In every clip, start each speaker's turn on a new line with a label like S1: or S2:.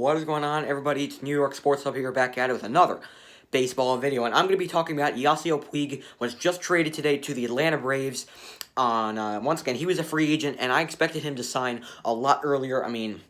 S1: What is going on, everybody? It's New York Sports Hub here, back at it with another baseball video, and I'm going to be talking about Yasiel Puig. Was just traded today to the Atlanta Braves. Once again, he was a free agent, and I expected him to sign a lot earlier. I mean,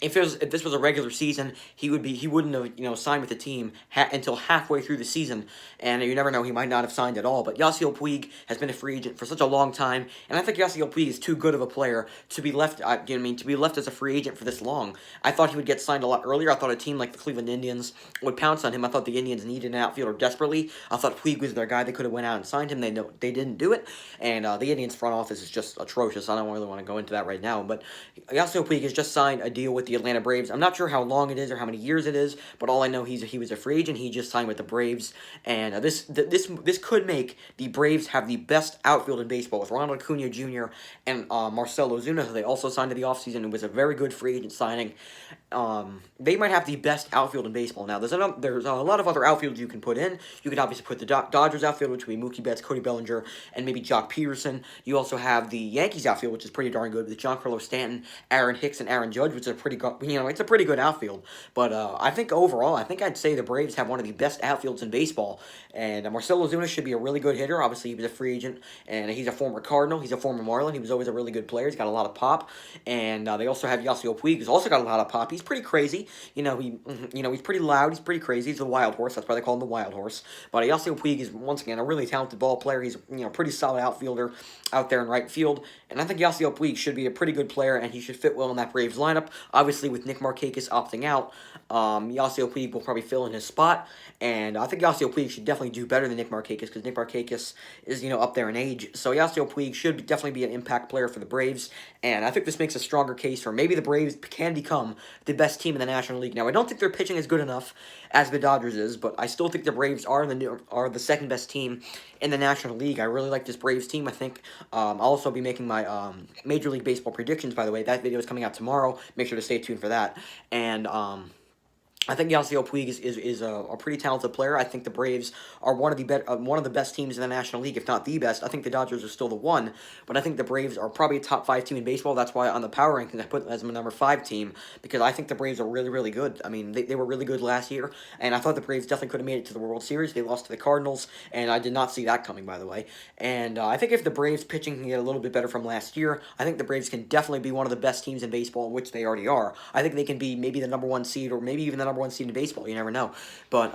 S1: if this was a regular season, he wouldn't have signed with the team until halfway through the season, and you never know, he might not have signed at all. But Yasiel Puig has been a free agent for such a long time, and I think Yasiel Puig is too good of a player to be left. To be left as a free agent for this long. I thought he would get signed a lot earlier. I thought a team like the Cleveland Indians would pounce on him. I thought the Indians needed an outfielder desperately. I thought Puig was their guy. They could have went out and signed him. They didn't do it, and the Indians front office is just atrocious. I don't really want to go into that right now, but Yasiel Puig has just signed a deal with the Atlanta Braves. I'm not sure how long it is or how many years it is, but all I know he was a free agent. He just signed with the Braves, and this could make the Braves have the best outfield in baseball with Ronald Acuna Jr. and Marcell Ozuna, who they also signed in the offseason. It was a very good free agent signing. They might have the best outfield in baseball. Now, there's a lot of other outfields you can put in. You could obviously put the Dodgers outfield, which would be Mookie Betts, Cody Bellinger, and maybe Jock Peterson. You also have the Yankees outfield, which is pretty darn good, with Giancarlo Stanton, Aaron Hicks, and Aaron Judge, which is a pretty good, it's a pretty good outfield. But I think overall, I'd say the Braves have one of the best outfields in baseball. And Marcell Ozuna should be a really good hitter. Obviously, he was a free agent, and he's a former Cardinal. He's a former Marlin. He was always a really good player. He's got a lot of pop. And they also have Yasiel Puig, who's also got a lot of pop. He's pretty crazy. He's pretty loud. He's pretty crazy. He's the wild horse. That's why they call him the wild horse. But Yasiel Puig is, once again, a really talented ball player. He's a pretty solid outfielder out there in right field. And I think Yasiel Puig should be a pretty good player, and he should fit well in that Braves lineup. Obviously, with Nick Markakis opting out, Yasiel Puig will probably fill in his spot. And I think Yasiel Puig should definitely do better than Nick Markakis, because Nick Markakis is, up there in age. So Yasiel Puig should definitely be an impact player for the Braves. And I think this makes a stronger case for maybe the Braves can become the best team in the National League. Now, I don't think their pitching is good enough as the Dodgers is, but I still think the Braves are the second best team in the National League. I really like this Braves team. I think I'll also be making my Major League Baseball predictions, by the way. That video is coming out tomorrow. Make sure to stay tuned for that. And I think Yasiel Puig is a pretty talented player. I think the Braves are one of the best teams in the National League, if not the best. I think the Dodgers are still the one, but I think the Braves are probably a top 5 team in baseball. That's why on the power rankings I put them as my number 5 team, because I think the Braves are really, really good. I mean, they were really good last year, and I thought the Braves definitely could have made it to the World Series. They lost to the Cardinals, and I did not see that coming, by the way. And I think if the Braves pitching can get a little bit better from last year, I think the Braves can definitely be one of the best teams in baseball, which they already are. I think they can be maybe the number 1 seed, or maybe even the number 1 seed in baseball. You never know. But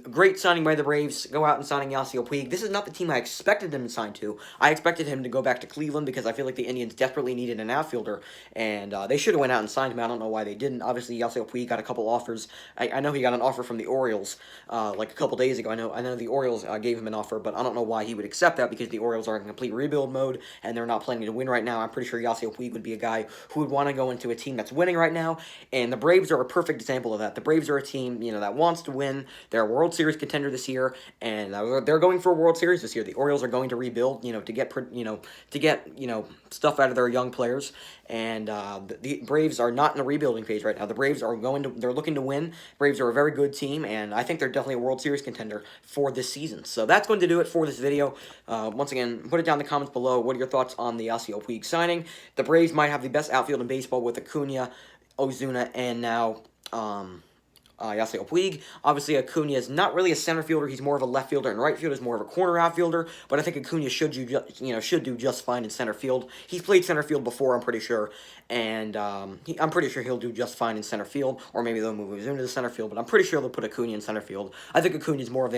S1: great signing by the Braves. Go out and signing Yasiel Puig. This is not the team I expected him to sign to. I expected him to go back to Cleveland, because I feel like the Indians desperately needed an outfielder, and they should have went out and signed him. I don't know why they didn't. Obviously, Yasiel Puig got a couple offers. I know he got an offer from the Orioles like a couple days ago. I know the Orioles gave him an offer, but I don't know why he would accept that, because the Orioles are in complete rebuild mode, and they're not planning to win right now. I'm pretty sure Yasiel Puig would be a guy who would want to go into a team that's winning right now, and the Braves are a perfect example of that. The Braves are a team, that wants to win. They're a World Series contender this year, and they're going for a World Series this year. The Orioles are going to rebuild, to get stuff out of their young players, and the Braves are not in a rebuilding phase right now. The Braves they're looking to win. Braves are a very good team, and I think they're definitely a World Series contender for this season. So that's going to do it for this video. Once again, put it down in the comments below. What are your thoughts on the Yasiel Puig signing? The Braves might have the best outfield in baseball with Acuna, Ozuna, and now Yasiel Puig. Obviously, Acuna is not really a center fielder. He's more of a left fielder, and right field is more of a corner outfielder. But I think Acuna should do just fine in center field. He's played center field before, I'm pretty sure, and I'm pretty sure he'll do just fine in center field. Or maybe they'll move him to the center field, but I'm pretty sure they'll put Acuna in center field. I think Acuna is more of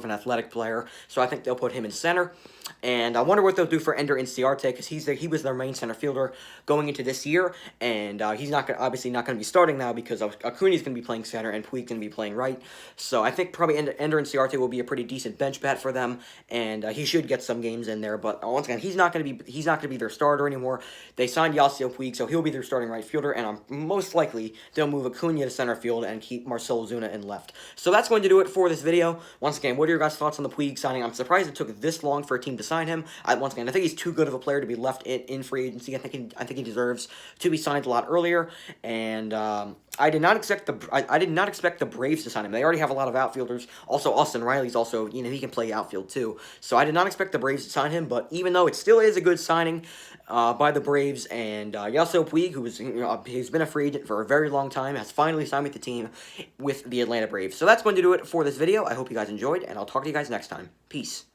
S1: an athletic player, so I think they'll put him in center. And I wonder what they'll do for Ender Inciarte, because he was their main center fielder going into this year, and he's obviously not going to be starting now, because Acuna's going to be playing center and Puig's going to be playing right. So I think probably Ender Inciarte will be a pretty decent bench bat for them, and he should get some games in there. But once again, he's not going to be their starter anymore. They signed Yasiel Puig, so he'll be their starting right fielder, and most likely they'll move Acuna to center field and keep Marcell Ozuna in left. So that's going to do it for this video. Once again, what are your guys' thoughts on the Puig signing? I'm surprised it took this long for a team to sign him. Once again, I think he's too good of a player to be left in free agency. I think he deserves to be signed a lot earlier. And I did not expect I did not expect the Braves to sign him. They already have a lot of outfielders. Also, Austin Riley's also, he can play outfield too. So I did not expect the Braves to sign him, but even though it still is a good signing by the Braves, and Yasiel Puig, he's been a free agent for a very long time, has finally signed with the team with the Atlanta Braves. So that's going to do it for this video. I hope you guys enjoyed, and I'll talk to you guys next time. Peace.